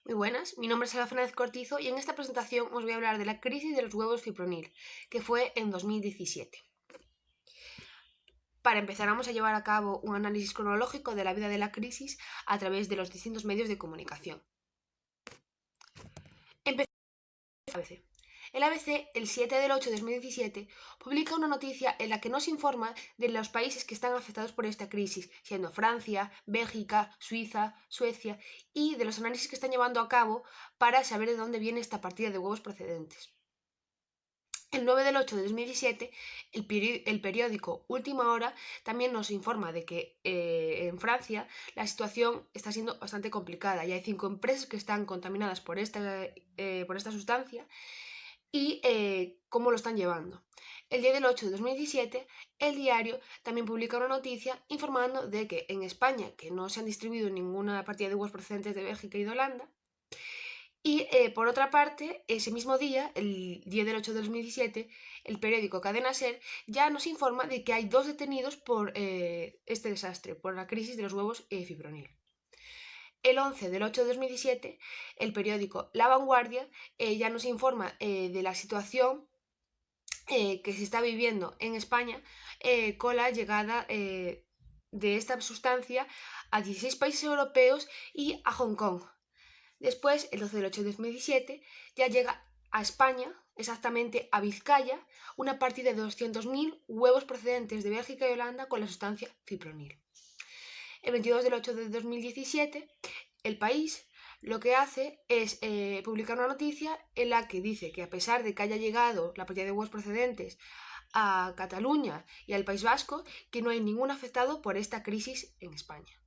Muy buenas, mi nombre es Alba Fernández Cortizo y en esta presentación os voy a hablar de la crisis de los huevos fipronil, que fue en 2017. Para empezar vamos a llevar a cabo un análisis cronológico de la vida de la crisis a través de los distintos medios de comunicación. Empezamos con el ABC. El ABC, el 7 del 8 de 2017, publica una noticia en la que nos informa de los países que están afectados por esta crisis, siendo Francia, Bélgica, Suiza, Suecia, y de los análisis que están llevando a cabo para saber de dónde viene esta partida de huevos procedentes. El 9 del 8 de 2017, el periódico Última Hora también nos informa de que en Francia la situación está siendo bastante complicada y hay 5 empresas que están contaminadas por esta sustancia y cómo lo están llevando. El día del 8 de 2017, el diario también publica una noticia informando de que en España, que no se han distribuido ninguna partida de huevos procedentes de Bélgica y de Holanda, y por otra parte, ese mismo día, el 10 del 8 de 2017, el periódico Cadena Ser ya nos informa de que hay 2 detenidos por este desastre, por la crisis de los huevos fipronil. El 11 del 8 de 2017, el periódico La Vanguardia ya nos informa de la situación que se está viviendo en España con la llegada de esta sustancia a 16 países europeos y a Hong Kong. Después, el 12 del 8 de 2017, ya llega a España, exactamente a Vizcaya, una partida de 200.000 huevos procedentes de Bélgica y Holanda con la sustancia fipronil. El 22 del 8 de 2017, El País lo que hace es publicar una noticia en la que dice que a pesar de que haya llegado la partida de huevos procedentes a Cataluña y al País Vasco, que no hay ningún afectado por esta crisis en España.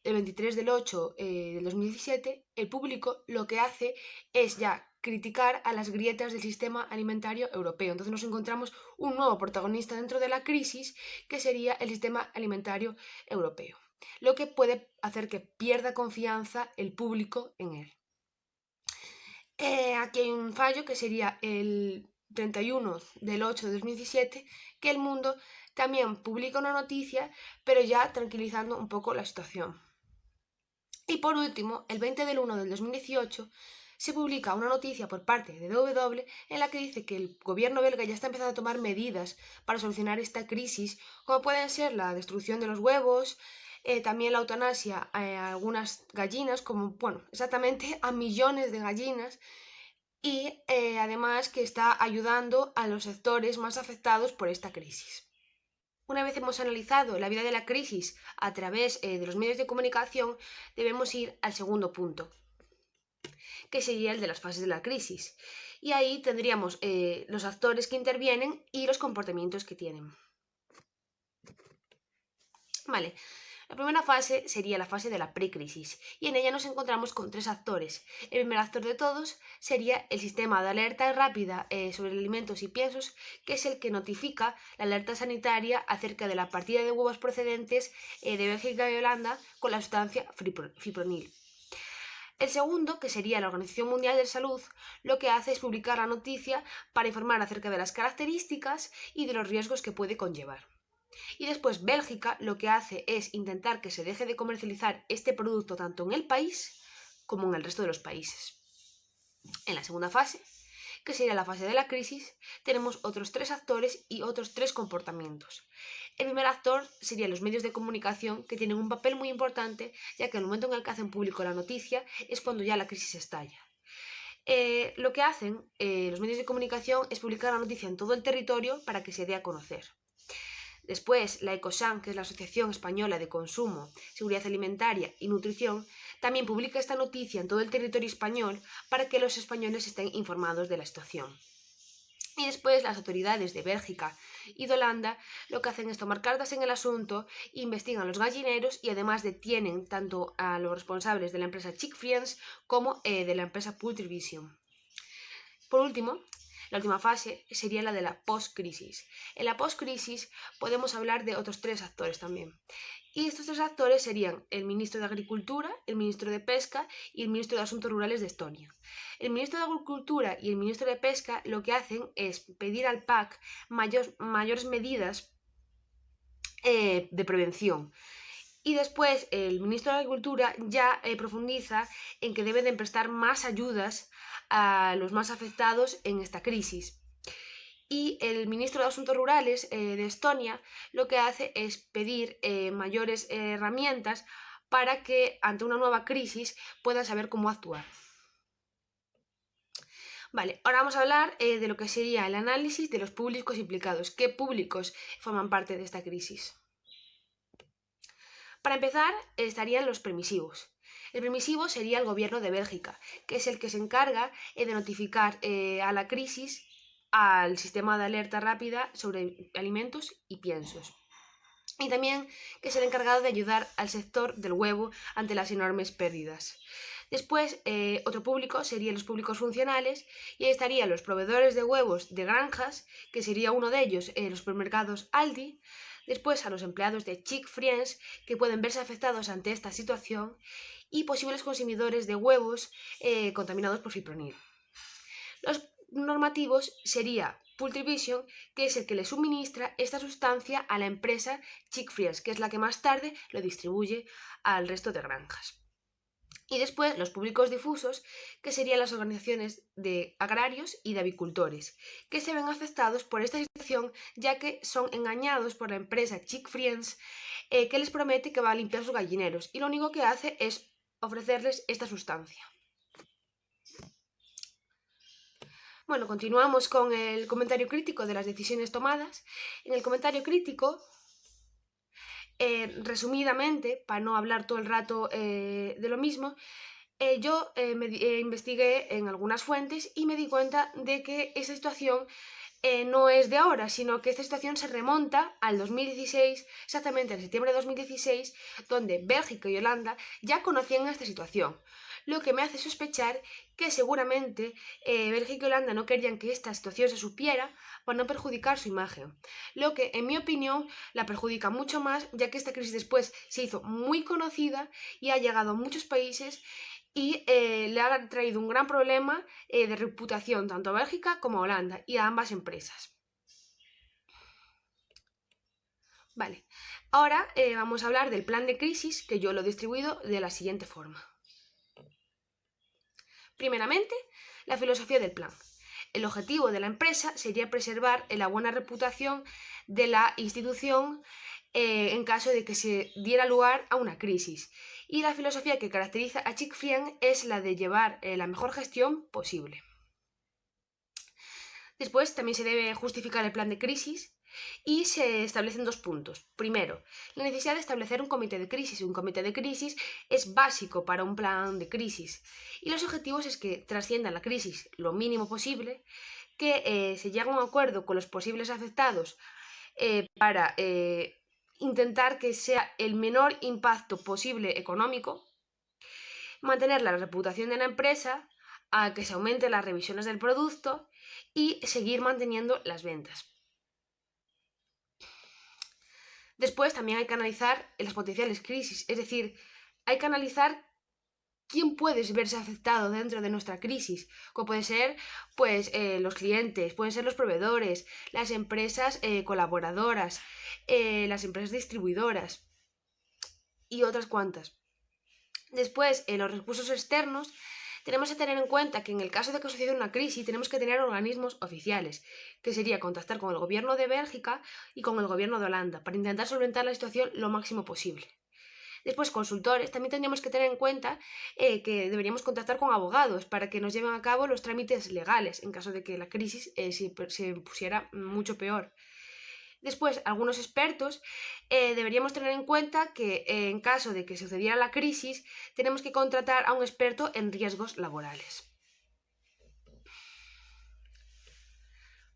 El 23 del 8 del 2017, El Público lo que hace es ya criticar a las grietas del sistema alimentario europeo. Entonces nos encontramos un nuevo protagonista dentro de la crisis, que sería el sistema alimentario europeo, lo que puede hacer que pierda confianza el público en él. Aquí hay un fallo que sería el 31 del 8 de 2017, que El Mundo también publica una noticia, pero ya tranquilizando un poco la situación. Y por último, el 20 del 1 del 2018, se publica una noticia por parte de DW en la que dice que el gobierno belga ya está empezando a tomar medidas para solucionar esta crisis, como pueden ser la destrucción de los huevos, también la eutanasia a algunas gallinas, como, bueno, exactamente a millones de gallinas, y además que está ayudando a los sectores más afectados por esta crisis. Una vez hemos analizado la vida de la crisis a través de los medios de comunicación, debemos ir al segundo punto, que sería el de las fases de la crisis. Y ahí tendríamos los actores que intervienen y los comportamientos que tienen. Vale, la primera fase sería la fase de la precrisis, y en ella nos encontramos con 3 actores. El primer actor de todos sería el sistema de alerta rápida sobre alimentos y piensos, que es el que notifica la alerta sanitaria acerca de la partida de huevos procedentes de Bélgica y Holanda con la sustancia fipronil. El segundo, que sería la Organización Mundial de Salud, lo que hace es publicar la noticia para informar acerca de las características y de los riesgos que puede conllevar. Y después Bélgica lo que hace es intentar que se deje de comercializar este producto tanto en el país como en el resto de los países. En la segunda fase, que sería la fase de la crisis, tenemos otros 3 actores y otros 3 comportamientos. El primer actor serían los medios de comunicación, que tienen un papel muy importante, ya que el momento en el que hacen público la noticia es cuando ya la crisis estalla. Lo que hacen los medios de comunicación es publicar la noticia en todo el territorio para que se dé a conocer. Después, la Ecosan, que es la Asociación Española de Consumo, Seguridad Alimentaria y Nutrición, también publica esta noticia en todo el territorio español para que los españoles estén informados de la situación. Y después las autoridades de Bélgica y de Holanda lo que hacen es tomar cartas en el asunto, investigan los gallineros y además detienen tanto a los responsables de la empresa Chick Friends como de la empresa Poultry Vision. Por último, la última fase sería la de la post-crisis. En la post-crisis podemos hablar de otros 3 actores también. Y estos 3 actores serían el ministro de Agricultura, el ministro de Pesca y el ministro de Asuntos Rurales de Estonia. El ministro de Agricultura y el ministro de Pesca lo que hacen es pedir al PAC mayores medidas de prevención. Y después el ministro de Agricultura ya profundiza en que deben de prestar más ayudas a los más afectados en esta crisis. Y el ministro de Asuntos Rurales de Estonia lo que hace es pedir mayores herramientas para que ante una nueva crisis puedan saber cómo actuar. Vale, ahora vamos a hablar de lo que sería el análisis de los públicos implicados. ¿Qué públicos forman parte de esta crisis? Para empezar, estarían los permisivos. El permisivo sería el gobierno de Bélgica, que es el que se encarga de notificar a la crisis al sistema de alerta rápida sobre alimentos y piensos. Y también que es el encargado de ayudar al sector del huevo ante las enormes pérdidas. Después, otro público serían los públicos funcionales y ahí estarían los proveedores de huevos de granjas, que sería uno de ellos los supermercados Aldi. Después a los empleados de Chick Friends, que pueden verse afectados ante esta situación, y posibles consumidores de huevos contaminados por fipronil. Los normativos sería Poultryvision, que es el que le suministra esta sustancia a la empresa Chick Friends, que es la que más tarde lo distribuye al resto de granjas. Y después los públicos difusos, que serían las organizaciones de agrarios y de avicultores, que se ven afectados por esta situación ya que son engañados por la empresa Chick Friends, que les promete que va a limpiar sus gallineros y lo único que hace es ofrecerles esta sustancia. Bueno, continuamos con el comentario crítico de las decisiones tomadas. En el comentario crítico, resumidamente, para no hablar todo el rato de lo mismo, yo investigué en algunas fuentes y me di cuenta de que esa situación no es de ahora, sino que esta situación se remonta al 2016, exactamente en septiembre de 2016, donde Bélgica y Holanda ya conocían esta situación, lo que me hace sospechar que seguramente Bélgica y Holanda no querían que esta situación se supiera para no perjudicar su imagen, lo que en mi opinión la perjudica mucho más, ya que esta crisis después se hizo muy conocida y ha llegado a muchos países y le ha traído un gran problema de reputación tanto a Bélgica como a Holanda y a ambas empresas. Vale, ahora vamos a hablar del plan de crisis, que yo lo he distribuido de la siguiente forma. Primeramente, la filosofía del plan. El objetivo de la empresa sería preservar la buena reputación de la institución en caso de que se diera lugar a una crisis. Y la filosofía que caracteriza a Chick Friends es la de llevar la mejor gestión posible. Después también se debe justificar el plan de crisis y se establecen dos puntos. Primero, la necesidad de establecer un comité de crisis. Un comité de crisis es básico para un plan de crisis y los objetivos es que trascienda la crisis lo mínimo posible, que se llegue a un acuerdo con los posibles afectados para intentar que sea el menor impacto posible económico, mantener la reputación de la empresa, a que se aumenten las revisiones del producto y seguir manteniendo las ventas. Después también hay que analizar las potenciales crisis, es decir, hay que analizar quién puede verse afectado dentro de nuestra crisis, como puede ser pues, los clientes, pueden ser los proveedores, las empresas colaboradoras, las empresas distribuidoras y otras cuantas. Después, los recursos externos, tenemos que tener en cuenta que en el caso de que suceda una crisis tenemos que tener organismos oficiales, que sería contactar con el gobierno de Bélgica y con el gobierno de Holanda, para intentar solventar la situación lo máximo posible. Después, consultores, también tendríamos que tener en cuenta que deberíamos contactar con abogados para que nos lleven a cabo los trámites legales en caso de que la crisis se pusiera mucho peor. Después, algunos expertos deberíamos tener en cuenta que en caso de que sucediera la crisis, tenemos que contratar a un experto en riesgos laborales.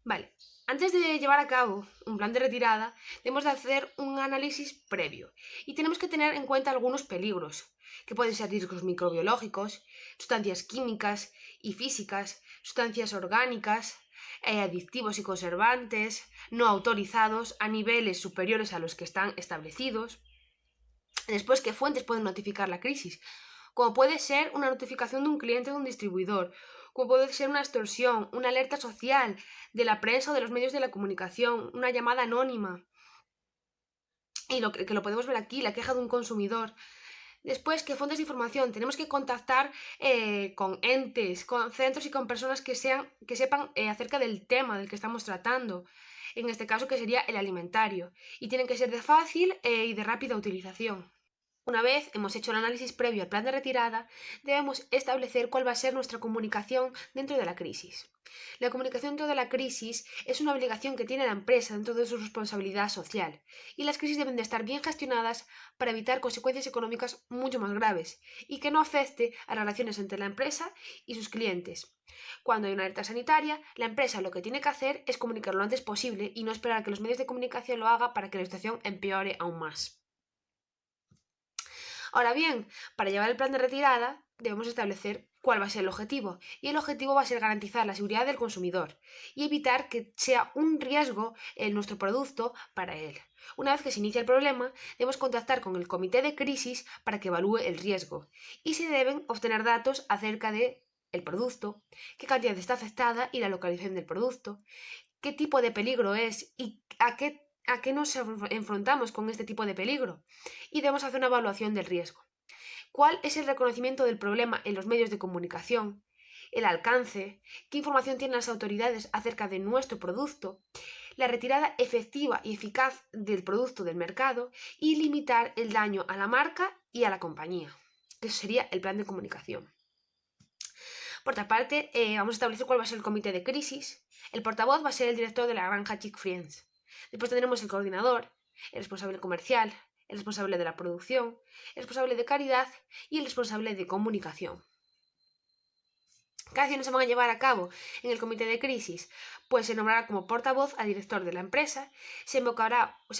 Vale, antes de llevar a cabo un plan de retirada, debemos de hacer un análisis previo y tenemos que tener en cuenta algunos peligros, que pueden ser riesgos microbiológicos, sustancias químicas y físicas, sustancias orgánicas, adictivos y conservantes, no autorizados a niveles superiores a los que están establecidos. Después, ¿qué fuentes pueden notificar la crisis? Como puede ser una notificación de un cliente de un distribuidor, como puede ser una extorsión, una alerta social de la prensa o de los medios de la comunicación, una llamada anónima. y que lo podemos ver aquí, la queja de un consumidor. Después, ¿qué fuentes de información? Tenemos que contactar con entes, con centros y con personas que sepan acerca del tema del que estamos tratando. En este caso, que sería el alimentario. Y tienen que ser de fácil y de rápida utilización. Una vez hemos hecho el análisis previo al plan de retirada, debemos establecer cuál va a ser nuestra comunicación dentro de la crisis. La comunicación dentro de la crisis es una obligación que tiene la empresa dentro de su responsabilidad social, y las crisis deben de estar bien gestionadas para evitar consecuencias económicas mucho más graves y que no afecte a las relaciones entre la empresa y sus clientes. Cuando hay una alerta sanitaria, la empresa lo que tiene que hacer es comunicar lo antes posible y no esperar a que los medios de comunicación lo hagan para que la situación empeore aún más. Ahora bien, para llevar el plan de retirada debemos establecer cuál va a ser el objetivo, y el objetivo va a ser garantizar la seguridad del consumidor y evitar que sea un riesgo en nuestro producto para él. Una vez que se inicia el problema, debemos contactar con el comité de crisis para que evalúe el riesgo y se deben obtener datos acerca de el producto, qué cantidad está afectada y la localización del producto, qué tipo de peligro es y a qué nos enfrentamos con este tipo de peligro. Y debemos hacer una evaluación del riesgo. ¿Cuál es el reconocimiento del problema en los medios de comunicación? El alcance, qué información tienen las autoridades acerca de nuestro producto, la retirada efectiva y eficaz del producto del mercado y limitar el daño a la marca y a la compañía. Eso sería el plan de comunicación. Por otra parte, vamos a establecer cuál va a ser el comité de crisis. El portavoz va a ser el director de la granja Chick Friends. Después tendremos el coordinador, el responsable comercial, el responsable de la producción, el responsable de calidad y el responsable de comunicación. ¿Qué acciones se van a llevar a cabo en el comité de crisis? Pues se nombrará como portavoz al director de la empresa, se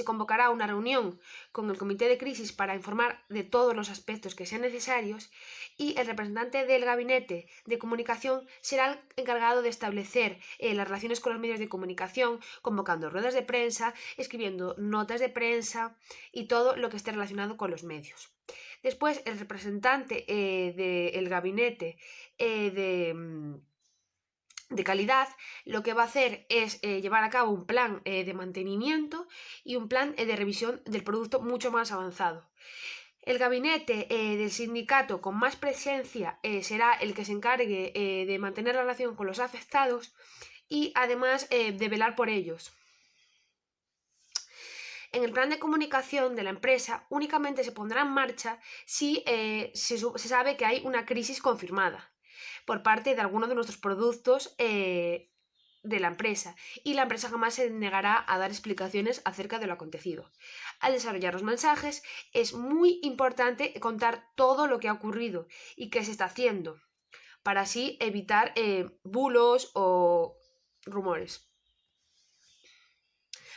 convocará una reunión con el comité de crisis para informar de todos los aspectos que sean necesarios y el representante del gabinete de comunicación será el encargado de establecer las relaciones con los medios de comunicación, convocando ruedas de prensa, escribiendo notas de prensa y todo lo que esté relacionado con los medios. Después, el representante del gabinete de calidad lo que va a hacer es llevar a cabo un plan de mantenimiento y un plan de revisión del producto mucho más avanzado. El gabinete del sindicato con más presencia será el que se encargue de mantener la relación con los afectados y además de velar por ellos. En el plan de comunicación de la empresa únicamente se pondrá en marcha si se sabe que hay una crisis confirmada por parte de alguno de nuestros productos de la empresa, y la empresa jamás se negará a dar explicaciones acerca de lo acontecido. Al desarrollar los mensajes es muy importante contar todo lo que ha ocurrido y qué se está haciendo, para así evitar bulos o rumores.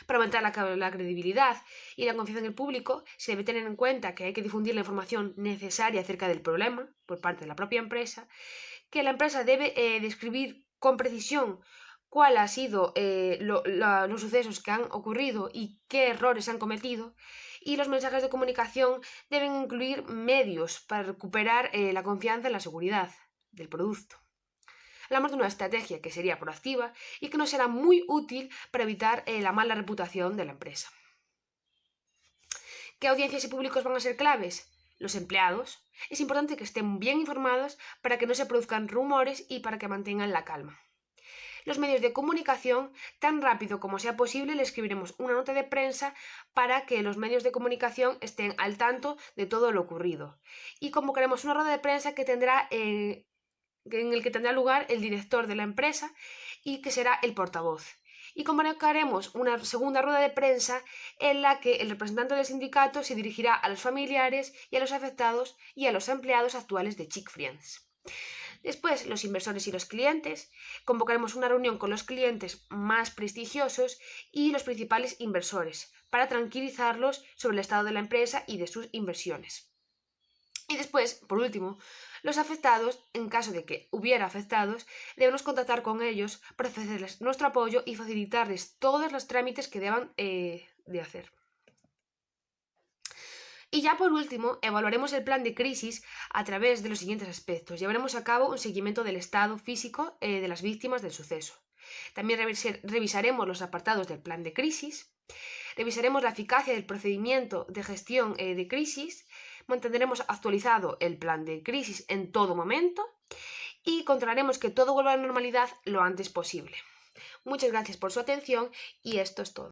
Para aumentar la credibilidad y la confianza en el público, se debe tener en cuenta que hay que difundir la información necesaria acerca del problema por parte de la propia empresa, que la empresa debe describir con precisión cuáles han sido los sucesos que han ocurrido y qué errores han cometido, y los mensajes de comunicación deben incluir medios para recuperar la confianza en la seguridad del producto. Hablamos de una estrategia que sería proactiva y que nos será muy útil para evitar la mala reputación de la empresa. ¿Qué audiencias y públicos van a ser claves? Los empleados. Es importante que estén bien informados para que no se produzcan rumores y para que mantengan la calma. Los medios de comunicación, tan rápido como sea posible, le escribiremos una nota de prensa para que los medios de comunicación estén al tanto de todo lo ocurrido. Y convocaremos una rueda de prensa en el que tendrá lugar el director de la empresa y que será el portavoz. Y convocaremos una segunda rueda de prensa en la que el representante del sindicato se dirigirá a los familiares y a los afectados y a los empleados actuales de Chick Friends. Después, los inversores y los clientes. Convocaremos una reunión con los clientes más prestigiosos y los principales inversores para tranquilizarlos sobre el estado de la empresa y de sus inversiones. Y después, por último, los afectados, en caso de que hubiera afectados, debemos contactar con ellos para ofrecerles nuestro apoyo y facilitarles todos los trámites que deban de hacer. Y ya por último, evaluaremos el plan de crisis a través de los siguientes aspectos. Llevaremos a cabo un seguimiento del estado físico de las víctimas del suceso. También revisaremos los apartados del plan de crisis. Revisaremos la eficacia del procedimiento de gestión de crisis, mantendremos actualizado el plan de crisis en todo momento y controlaremos que todo vuelva a la normalidad lo antes posible. Muchas gracias por su atención y esto es todo.